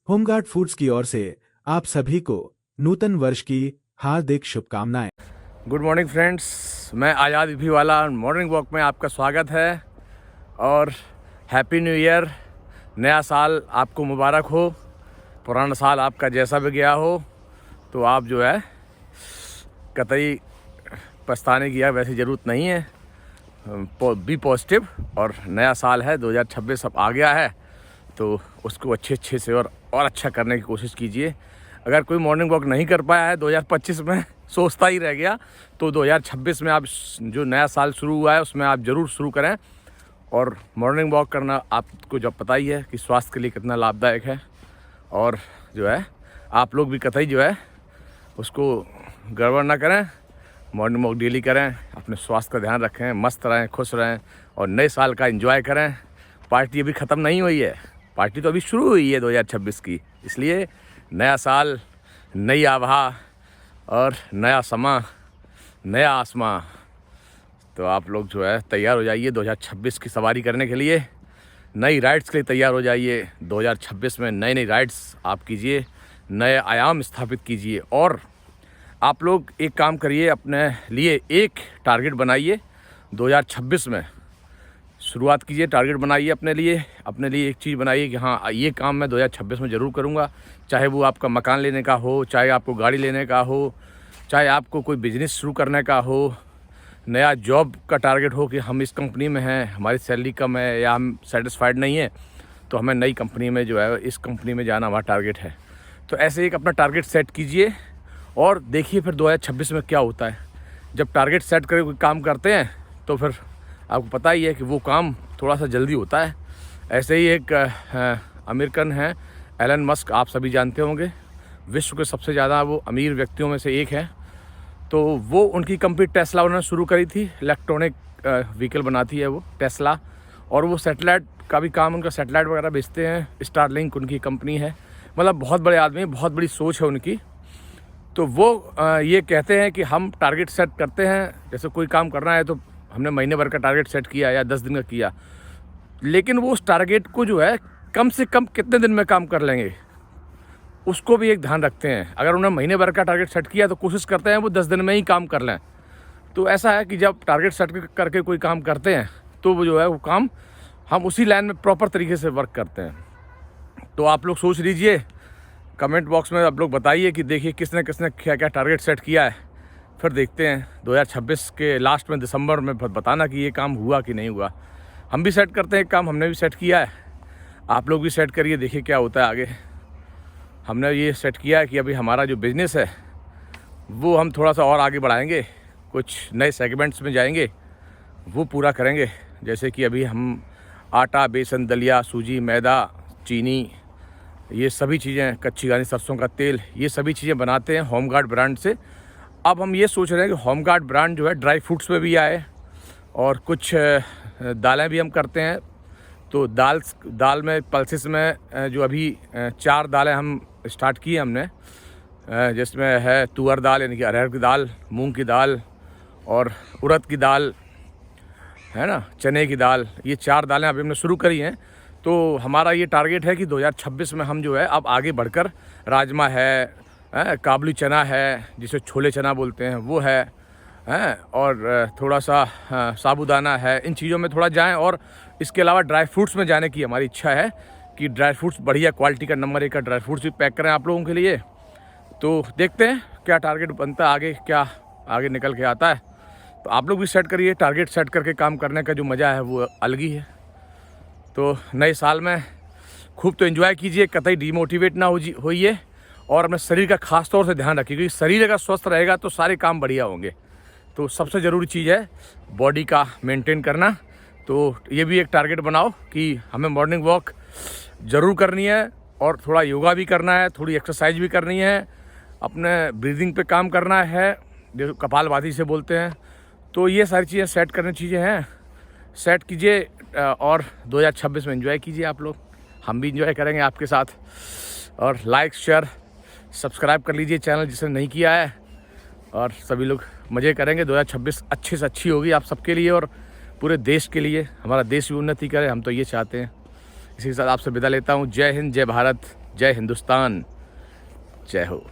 Home guard foods की ओर से आप सभी को नूतन वर्ष की हार्दिक शुभकामनाएं। गुड मॉर्निंग फ्रेंड्स, मैं आज़ाद ईपी वाला मॉर्निंग वॉक में आपका स्वागत है और हैप्पी न्यू ईयर। नया साल आपको मुबारक हो। पुराना साल आपका जैसा भी गया हो तो आप जो है कतई पछताने की वैसी ज़रूरत नहीं है। Be positive. और नया साल है 2026 अब आ गया है तो उसको अच्छे से और अच्छा करने की कोशिश कीजिए। अगर कोई मॉर्निंग वॉक नहीं कर पाया है 2025 में, सोचता ही रह गया, तो 2026 में आप जो नया साल शुरू हुआ है उसमें आप ज़रूर शुरू करें। और मॉर्निंग वॉक करना आपको जब पता ही है कि स्वास्थ्य के लिए कितना लाभदायक है। और जो है आप लोग भी कतई जो है उसको गड़बड़ ना करें, मॉर्निंग वॉक डेली करें, अपने स्वास्थ्य का ध्यान रखें, मस्त रहें, खुश रहें और नए साल का एंजॉय करें। पार्टी अभी ख़त्म नहीं हुई है, पार्टी तो अभी शुरू हुई है 2026 की। इसलिए नया साल, नई आभा और नया समा, नया आसमां। तो आप लोग जो है तैयार हो जाइए 2026 की सवारी करने के लिए। नई राइड्स के लिए तैयार हो जाइए। 2026 में नई राइड्स आप कीजिए, नए आयाम स्थापित कीजिए। और आप लोग एक काम करिए, अपने लिए एक टारगेट बनाइए 2026 में। शुरुआत कीजिए, टारगेट बनाइए अपने लिए एक चीज़ बनाइए कि हाँ ये काम मैं 2026 में ज़रूर करूँगा। चाहे वो आपका मकान लेने का हो, चाहे आपको गाड़ी लेने का हो, चाहे आपको कोई बिज़नेस शुरू करने का हो, नया जॉब का टारगेट हो कि हम इस कंपनी में हैं, हमारी सैलरी कम है या हम सेटिस्फाइड नहीं है तो हमें नई कंपनी में जो है इस कंपनी में जाना हमारा टारगेट है। तो ऐसे एक अपना टारगेट सेट कीजिए और देखिए फिर 2026 में क्या होता है। जब टारगेट सेट करके कोई काम करते हैं तो फिर आपको पता ही है कि वो काम थोड़ा सा जल्दी होता है। ऐसे ही एक अमेरिकन हैं एलन मस्क, आप सभी जानते होंगे, विश्व के सबसे ज़्यादा वो अमीर व्यक्तियों में से एक है। तो वो उनकी कंपनी टेस्ला उन्होंने शुरू करी थी। इलेक्ट्रॉनिक व्हीकल बनाती है वो टेस्ला। और वो सैटेलाइट का भी काम, उनका सैटेलाइट वगैरह बेचते हैं। स्टारलिंक उनकी कंपनी है। मतलब बहुत बड़े आदमी, बहुत बड़ी सोच है उनकी। तो वो ये कहते हैं कि हम टारगेट सेट करते हैं, जैसे कोई काम करना है तो हमने महीने भर का टारगेट सेट किया या 10 दिन का किया, लेकिन वो उस टारगेट को जो है कम से कम कितने दिन में काम कर लेंगे उसको भी एक ध्यान रखते हैं। अगर उन्होंने महीने भर का टारगेट सेट किया तो कोशिश करते हैं वो 10 दिन में ही काम कर लें। तो ऐसा है कि जब टारगेट सेट करके कोई काम करते हैं तो वो जो है वो काम हम उसी लाइन में प्रॉपर तरीके से वर्क करते हैं। तो आप लोग सोच लीजिए, कमेंट बॉक्स में आप लोग बताइए कि देखिए किसने क्या क्या टारगेट सेट किया है। फिर देखते हैं 2026 के लास्ट में दिसंबर में बताना कि ये काम हुआ कि नहीं हुआ। हम भी सेट करते हैं काम, हमने भी सेट किया है, आप लोग भी सेट करिए, देखिए क्या होता है आगे। हमने ये सेट किया है कि अभी हमारा जो बिज़नेस है वो हम थोड़ा सा और आगे बढ़ाएंगे, कुछ नए सेगमेंट्स में जाएंगे, वो पूरा करेंगे। जैसे कि अभी हम आटा, बेसन, दलिया, सूजी, मैदा, चीनी, ये सभी चीज़ें, कच्ची घानी सरसों का तेल, ये सभी चीज़ें बनाते हैं होमगार्ड ब्रांड से। अब हम ये सोच रहे हैं कि होमगार्ड ब्रांड जो है ड्राई फ्रूट्स में भी आए और कुछ दालें भी हम करते हैं। तो दाल में पल्सेस में जो अभी 4 दालें हम स्टार्ट की हमने, जिसमें है तुअर दाल यानी कि अरहर की दाल, मूंग की दाल और उड़द की दाल, है ना, चने की दाल। ये 4 दालें अभी हमने शुरू करी हैं। तो हमारा ये टारगेट है कि 2026 में हम जो है अब आगे बढ़कर राजमा है, काबुली चना है जिसे छोले चना बोलते हैं वो है, और थोड़ा सा साबूदाना है, इन चीज़ों में थोड़ा जाएं। और इसके अलावा ड्राई फ्रूट्स में जाने की हमारी इच्छा है कि ड्राई फ्रूट्स बढ़िया क्वालिटी का नंबर 1 का ड्राई फ्रूट्स भी पैक करें आप लोगों के लिए। तो देखते हैं क्या टारगेट बनता है आगे, क्या आगे निकल के आता है। तो आप लोग भी सेट करिए, टारगेट सेट करके काम करने का जो मज़ा है वो अलग ही है। तो नए साल में खूब तो एंजॉय कीजिए, कतई डीमोटिवेट ना होइए और अपने शरीर का खास तौर से ध्यान रखिए, क्योंकि शरीर अगर स्वस्थ रहेगा तो सारे काम बढ़िया होंगे। तो सबसे ज़रूरी चीज़ है बॉडी का मेंटेन करना। तो ये भी एक टारगेट बनाओ कि हमें मॉर्निंग वॉक ज़रूर करनी है और थोड़ा योगा भी करना है, थोड़ी एक्सरसाइज भी करनी है, अपने ब्रीदिंग पे काम करना है जो कपालभाति से बोलते हैं। तो ये सारी चीज़ें सेट करने चीज़ें हैं, सेट कीजिए और 2026 में एंजॉय कीजिए आप लोग। हम भी एंजॉय करेंगे आपके साथ। और लाइक, शेयर, सब्सक्राइब कर लीजिए चैनल जिसने नहीं किया है। और सभी लोग मज़े करेंगे। 2026 अच्छे से अच्छी होगी आप सबके लिए और पूरे देश के लिए। हमारा देश भी उन्नति करे, हम तो ये चाहते हैं। इसी के साथ आपसे विदा लेता हूँ। जय हिंद, जय भारत। जय हिंदुस्तान, जय हो।